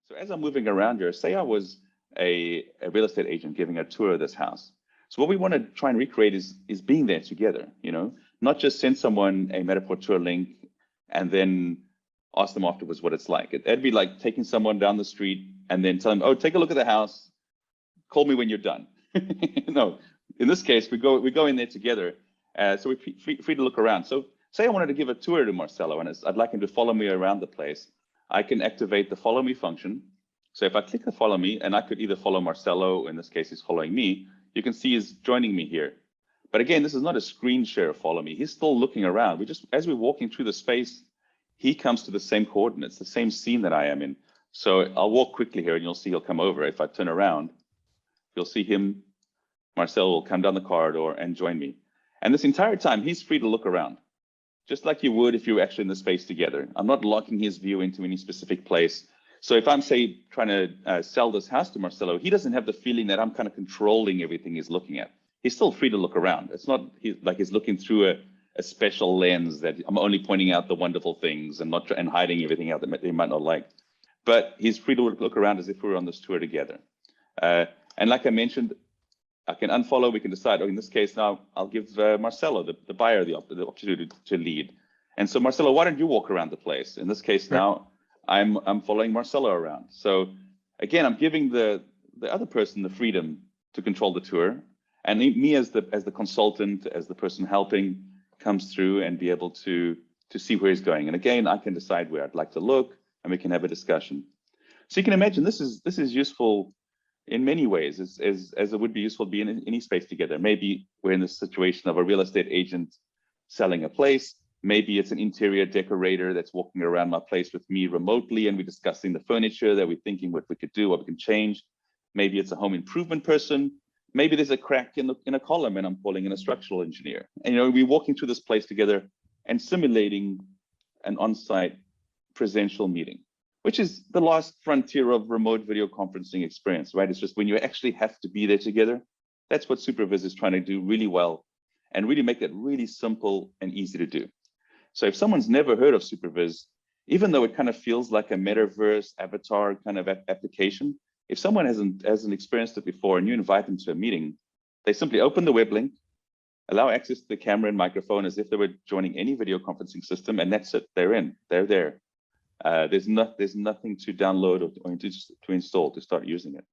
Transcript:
So as I'm moving around here, say I was a real estate agent giving a tour of this house. So what we want to try and recreate is being there together, not just send someone a Matterport tour link and then ask them afterwards what it's like. It'd be like taking someone down the street and then tell them, oh, take a look at the house, call me when you're done. No, in this case, we go in there together. So we're free to look around. So say I wanted to give a tour to Marcelo and I'd like him to follow me around the place. I can activate the follow me function. So if I click the follow me, and I could either follow Marcelo, in this case, he's following me, you can see he's joining me here. But again, this is not a screen share of follow me. He's still looking around. As we're walking through the space, he comes to the same coordinates, the same scene that I am in. So I'll walk quickly here and you'll see he'll come over. If I turn around, you'll see him, Marcelo will come down the corridor and join me. And this entire time, he's free to look around, just like you would if you were actually in the space together. I'm not locking his view into any specific place. So if I'm, say, trying to sell this house to Marcelo, he doesn't have the feeling that I'm kind of controlling everything he's looking at. He's still free to look around. It's not like he's looking through a special lens that I'm only pointing out the wonderful things and and hiding everything out that they might not like. But he's free to look around as if we were on this tour together. And like I mentioned, I can unfollow. We can decide, in this case now, I'll give Marcelo, the buyer, the opportunity to lead. And so Marcelo, why don't you walk around the place? In this case now, I'm following Marcelo around. So again, I'm giving the other person the freedom to control the tour, and me as the consultant, as the person helping, comes through and be able to see where he's going. And again, I can decide where I'd like to look, and we can have a discussion. So you can imagine this is useful in many ways, as it would be useful to be in any space together. Maybe we're in the situation of a real estate agent selling a place. Maybe it's an interior decorator that's walking around my place with me remotely, and we're discussing the furniture that we're thinking what we could do, what we can change. Maybe it's a home improvement person. Maybe there's a crack in a column and I'm calling in a structural engineer. And we're walking through this place together and simulating an on-site presential meeting, which is the last frontier of remote video conferencing experience, right? It's just when you actually have to be there together. That's what SuperViz is trying to do really well and really make it really simple and easy to do. So if someone's never heard of SuperViz, even though it kind of feels like a metaverse avatar kind of application, if someone hasn't experienced it before and you invite them to a meeting, they simply open the web link, allow access to the camera and microphone as if they were joining any video conferencing system, and that's it. They're in. They're there. There's nothing to download or to install to start using it.